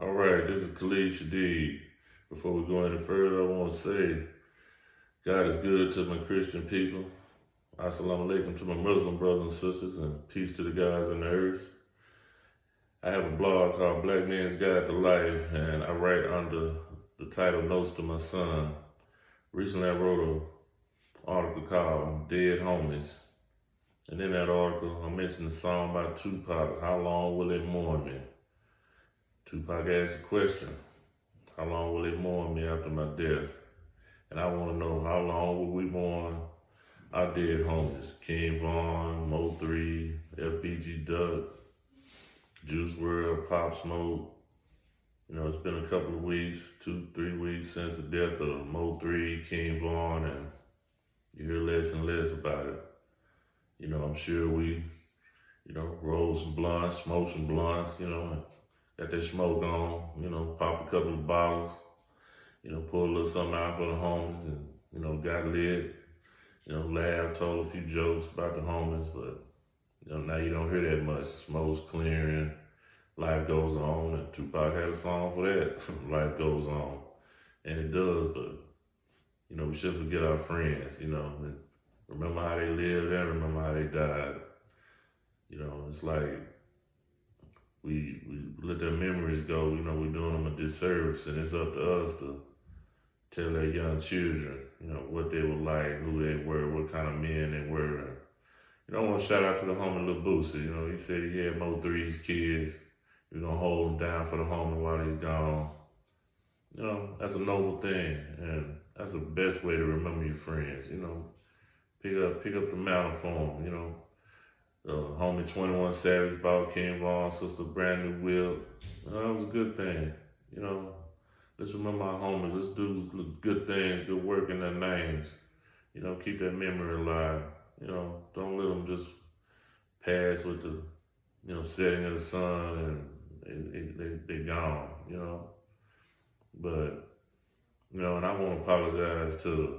All right, this is Khalid Shadid. Before we go any further, I want to say God is good to my Christian people. Assalamu alaikum to my Muslim brothers and sisters, and peace to the guys in the earth. I have a blog called Black Man's Guide to Life, and I write under the title Notes to My Son. Recently, I wrote an article called Dead Homies. And in that article, I mentioned the song by Tupac, How Long Will It Mourn Me? Tupac asked the question, how long will it mourn me after my death? And I want to know, how long will we mourn our dead homies? King Von, Mo3, FBG Duck, Juice WRLD, Pop Smoke. You know, it's been a couple of weeks, 2-3 weeks since the death of Mo3, King Von, and you hear less and less about it. You know, I'm sure we, roll some blunts, smoke some blunts, got that smoke on, pop a couple of bottles, pull a little something out for the homies and, got lit, laughed, told a few jokes about the homies, but, now you don't hear that much. Smoke's clearing, life goes on, and Tupac had a song for that, life goes on, and it does, but, we shouldn't forget our friends, and remember how they lived and remember how they died. It's like, we let their memories go, we're doing them a disservice, and it's up to us to tell their young children, what they were like, who they were, what kind of men they were. I want to shout out to the homie Lil Boosie. He said he had Mo3's kids. We're going to hold him down for the homie while he's gone. That's a noble thing, and that's the best way to remember your friends, Pick up the mantle for them, homie 21 Savage bought King Von's sister brand new whip. That was a good thing. Let's remember our homies. Let's do good things, good work in their names. Keep that memory alive. Don't let them just pass with the, setting of the sun and they gone, But, and I want to apologize to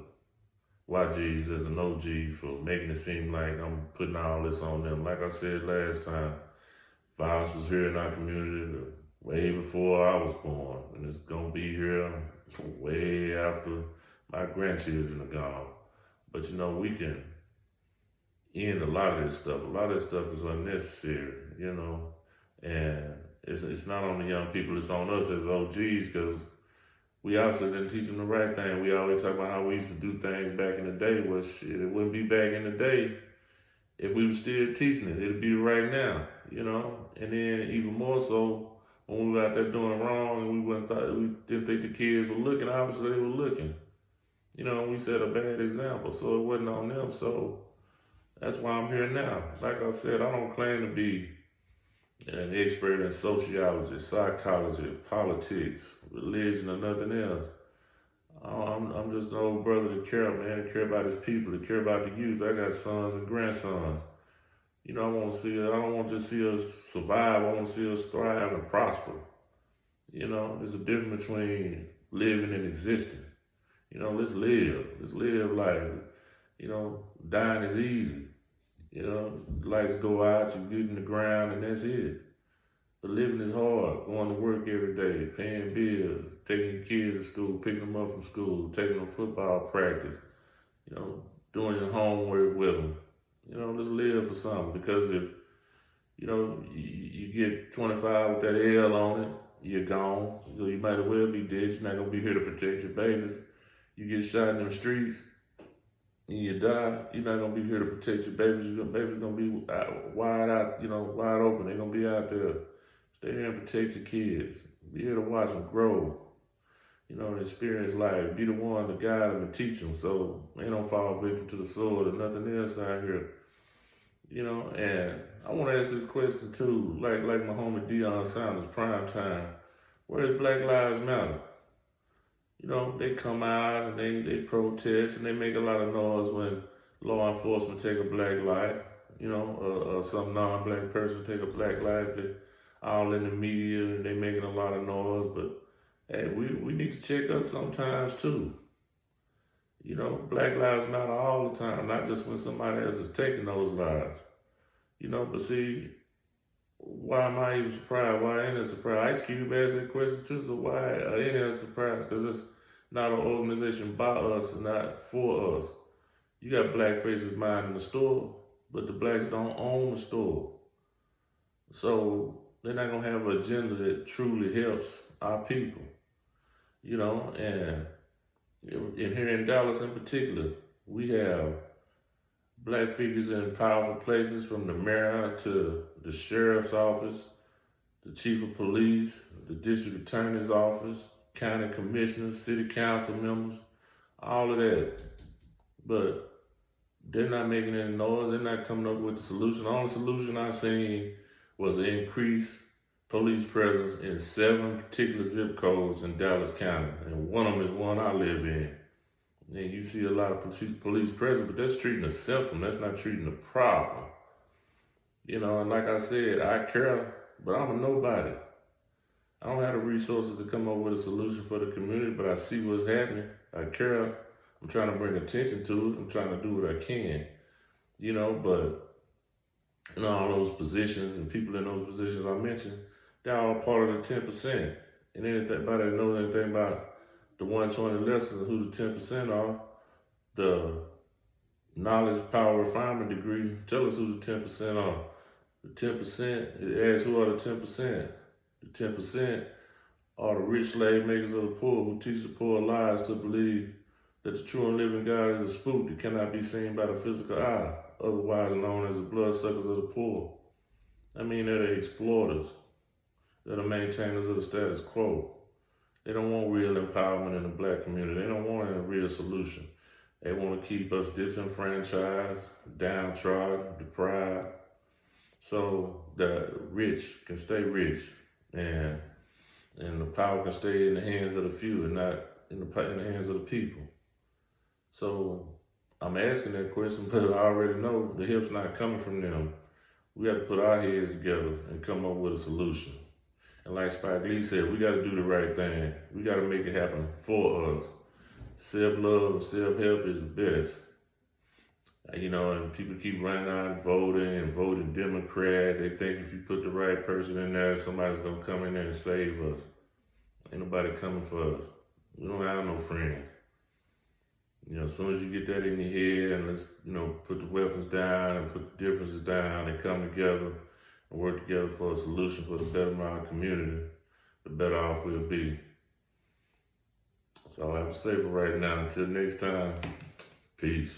YGs as an OG for making it seem like I'm putting all this on them. Like I said last time, violence was here in our community way before I was born, and it's gonna be here way after my grandchildren are gone. But we can end a lot of this stuff. A lot of this stuff is unnecessary, and it's not on the young people, it's on us as OGs, because we obviously didn't teach them the right thing. We always talk about how we used to do things back in the day. Well, shit, it wouldn't be back in the day if we were still teaching it. It'd be right now, And then even more so, when we were out there doing wrong and we didn't think the kids were looking, obviously they were looking. We set a bad example, so it wasn't on them. So that's why I'm here now. Like I said, I don't claim to be an expert in sociology, psychology, politics, religion, or nothing else. I'm just an old brother that care about his people, that care about the youth. I got sons and grandsons. I don't want to just see us survive. I want to see us thrive and prosper. There's a difference between living and existing. Let's live. Let's live life. Dying is easy. Lights go out, you get in the ground, and that's it. But living is hard. Going to work every day, paying bills, taking your kids to school, picking them up from school, taking them to football practice, doing your homework with them. Let's live for something, because if, you get 25 with that L on it, you're gone. So you might as well be dead. You're not going to be here to protect your babies. You get shot in them streets, and you die, you're not gonna be here to protect your babies. Your babies gonna be wide out, wide open. They're gonna be out there. Stay here and protect your kids. Be here to watch them grow. And experience life. Be the one to guide them and teach them, so they don't fall victim to the sword or nothing else out here. And I want to ask this question too, like my homie Deion Sanders, prime time. Where's Black Lives Matter? They come out and they protest and they make a lot of noise when law enforcement take a black life, or some non-black person take a black life. They all in the media and they making a lot of noise. But hey, we need to check us sometimes too. Black lives matter all the time, not just when somebody else is taking those lives. But see, why am I even surprised? Why ain't it surprised? Ice Cube asked that question too, so why ain't it surprised? Because it's not an organization by us and not for us. You got black faces minding the store, but the blacks don't own the store. So they're not gonna have an agenda that truly helps our people, you know. And here in Dallas in particular, we have black figures in powerful places, from the mayor to the sheriff's office, the chief of police, the district attorney's office, county commissioners, city council members, all of that. But they're not making any noise. They're not coming up with the solution. The only solution I seen was an increased police presence in 7 particular zip codes in Dallas County. And one of them is one I live in. And you see a lot of police presence, but that's treating a symptom. That's not treating the problem. You know, and like I said, I care, but I'm a nobody. I don't have the resources to come up with a solution for the community, but I see what's happening. I care. I'm trying to bring attention to it. I'm trying to do what I can, you know, but in all those positions and people in those positions I mentioned, they're all part of the 10%. And anybody that knows anything about the 120 lessons, who the 10% are, the knowledge, power, refinement degree, tell us who the 10% are. The 10%, it asks who are the 10%. The 10% are the rich slave makers of the poor, who teach the poor lies to believe that the true and living God is a spook that cannot be seen by the physical eye, otherwise known as the bloodsuckers of the poor. I mean, they're the exploiters. They're the maintainers of the status quo. They don't want real empowerment in the black community. They don't want a real solution. They want to keep us disenfranchised, downtrodden, deprived, so the rich can stay rich, and the power can stay in the hands of the few and not in the hands of the people. So I'm asking that question, but I already know the help's not coming from them. We have to put our heads together and come up with a solution. And like Spike Lee said, we got to do the right thing. We got to make it happen for us. Self-love and self-help is the best. You know, and people keep running out and voting Democrat. They think if you put the right person in there, somebody's going to come in there and save us. Ain't nobody coming for us. We don't have no friends. You know, as soon as you get that in your head and let's, you know, put the weapons down and put the differences down and come together and work together for a solution for the betterment of our community, the better off we'll be. That's all I have to say for right now. Until next time, peace.